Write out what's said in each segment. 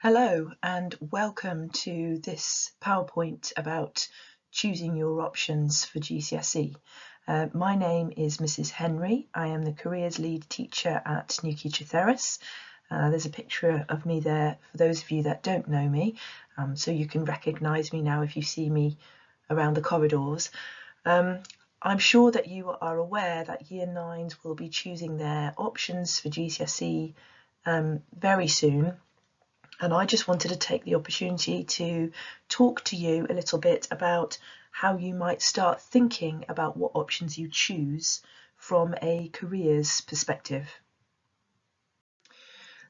Hello and welcome to this PowerPoint about choosing your options for GCSE. My name is Mrs. Henry. I am the Careers Lead Teacher at New Keacher Theris. There's a picture of me there for those of you that don't know me, so you can recognise me now if you see me around the corridors. I'm sure that you are aware that Year 9s will be choosing their options for GCSE very soon. And I just wanted to take the opportunity to talk to you a little bit about how you might start thinking about what options you choose from a careers perspective.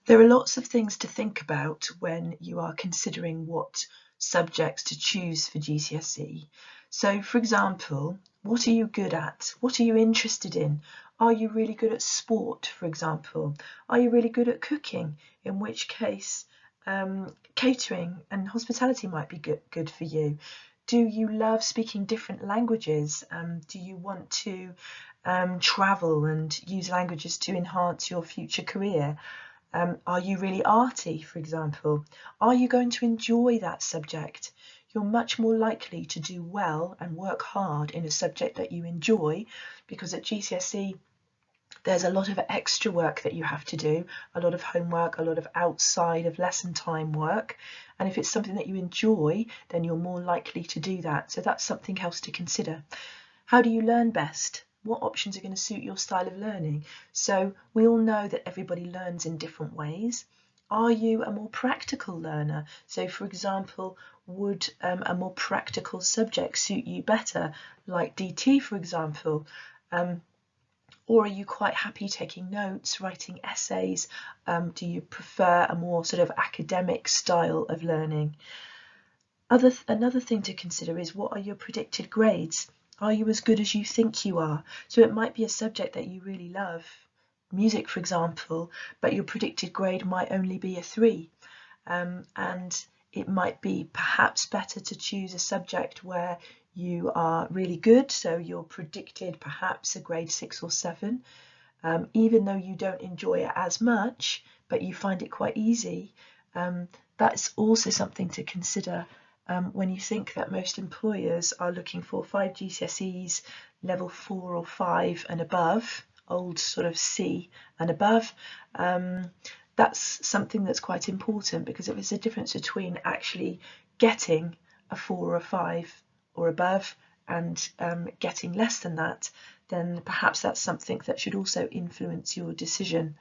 There are lots of things to think about when you are considering what subjects to choose for GCSE. So, for example, what are you good at? What are you interested in? Are you really good at sport, for example? Are you really good at cooking? In which case, catering and hospitality might be good for you. Do you love speaking different languages? Do you want to travel and use languages to enhance your future career? Are you really arty, for example? Are you going to enjoy that subject? You're much more likely to do well and work hard in a subject that you enjoy, because at GCSE there's a lot of extra work that you have to do, a lot of homework, a lot of outside of lesson time work. And if it's something that you enjoy, then you're more likely to do that. So that's something else to consider. How do you learn best? What options are going to suit your style of learning? So we all know that everybody learns in different ways. Are you a more practical learner? So for example, would a more practical subject suit you better, like DT, for example? Or are you quite happy taking notes, writing essays? Do you prefer a more sort of academic style of learning? Another thing to consider is, what are your predicted grades? Are you as good as you think you are? So it might be a subject that you really love, music for example, but your predicted grade might only be a 3. And it might be perhaps better to choose a subject where you are really good, so you're predicted perhaps a grade 6 or 7, even though you don't enjoy it as much, but you find it quite easy. That's also something to consider when you think that most employers are looking for 5 GCSEs, level 4 or 5 and above, old sort of C and above. That's something that's quite important, because if there's a difference between actually getting a 4 or a 5 or above and getting less than that, then perhaps that's something that should also influence your decision.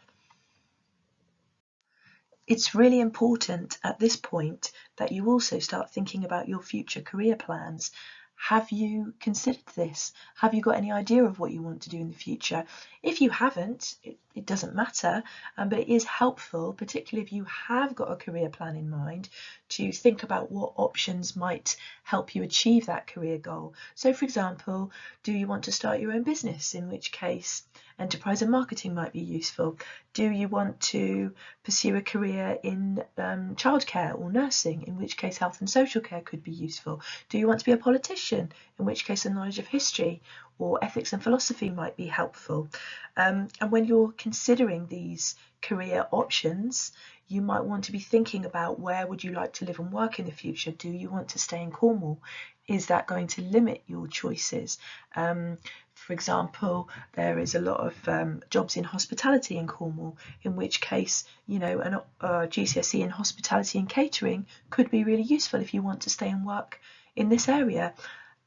It's really important at this point that you also start thinking about your future career plans. Have you considered this? Have you got any idea of what you want to do in the future? If you haven't, it doesn't matter, but it is helpful, particularly if you have got a career plan in mind, to think about what options might help you achieve that career goal. So for example, do you want to start your own business? In which case enterprise and marketing might be useful. Do you want to pursue a career in childcare or nursing? In which case health and social care could be useful. Do you want to be a politician? In which case the knowledge of history or ethics and philosophy might be helpful. And when you're considering these career options, you might want to be thinking about, where would you like to live and work in the future? Do you want to stay in Cornwall? Is that going to limit your choices? For example, there is a lot of jobs in hospitality in Cornwall, in which case, you know, a GCSE in hospitality and catering could be really useful if you want to stay and work in this area.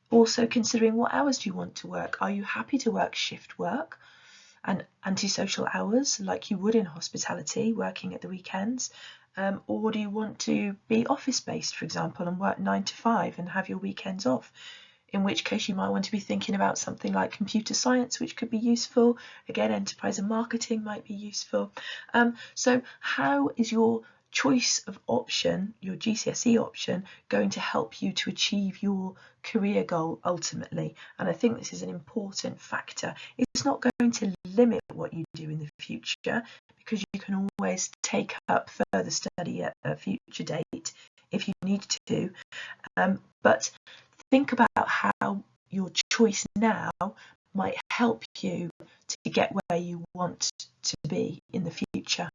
Also considering, what hours do you want to work? Are you happy to work shift work and antisocial hours like you would in hospitality, working at the weekends? Or do you want to be office based, for example, and work 9 to 5 and have your weekends off? In which case you might want to be thinking about something like computer science, which could be useful. Again, enterprise and marketing might be useful. So how is your choice of option, your GCSE option, going to help you to achieve your career goal ultimately? And I think this is an important factor. It's not going to limit what you do in the future, because you can always take up further study at a future date if you need to. But think about how your choice now might help you to get where you want to be in the future.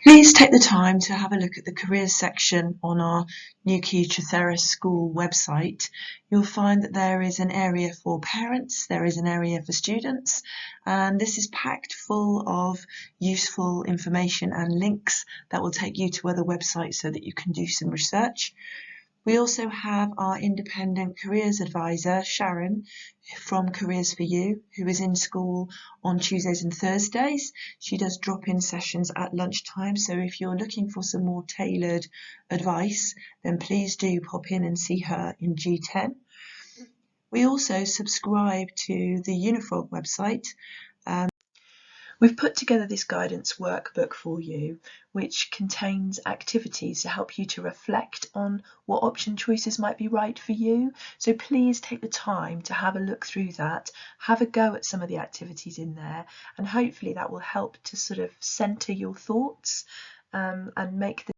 Please take the time to have a look at the careers section on our Newquay Trethera School website. You'll find that there is an area for parents, there is an area for students, and this is packed full of useful information and links that will take you to other websites so that you can do some research. We also have our independent careers advisor, Sharon, from Careers for You, who is in school on Tuesdays and Thursdays. She does drop-in sessions at lunchtime, so if you're looking for some more tailored advice, then please do pop in and see her in G10. We also subscribe to the Unifrog website. We've put together this guidance workbook for you, which contains activities to help you to reflect on what option choices might be right for you. So please take the time to have a look through that, have a go at some of the activities in there, and hopefully that will help to sort of centre your thoughts and make the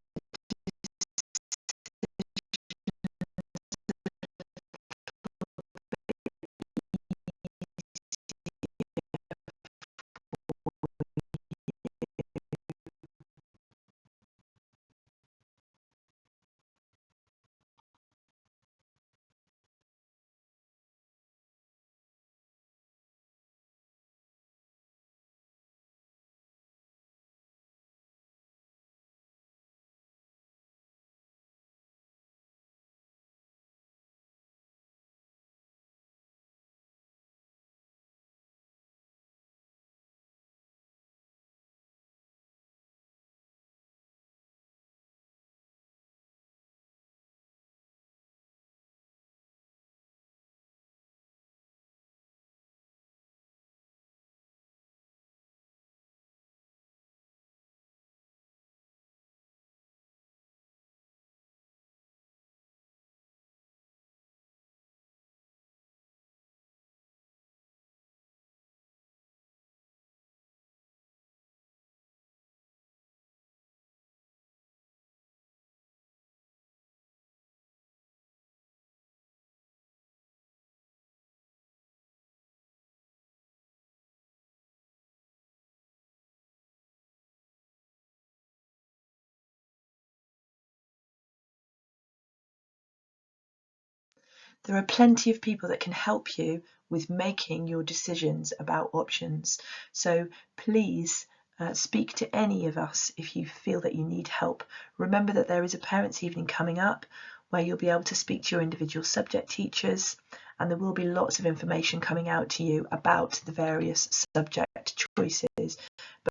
There are plenty of people that can help you with making your decisions about options. So please speak to any of us if you feel that you need help. Remember that there is a parents' evening coming up where you'll be able to speak to your individual subject teachers, and there will be lots of information coming out to you about the various subject choices.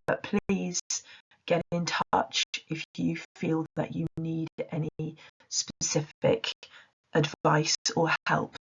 But please get in touch if you feel that you need any specific advice or help.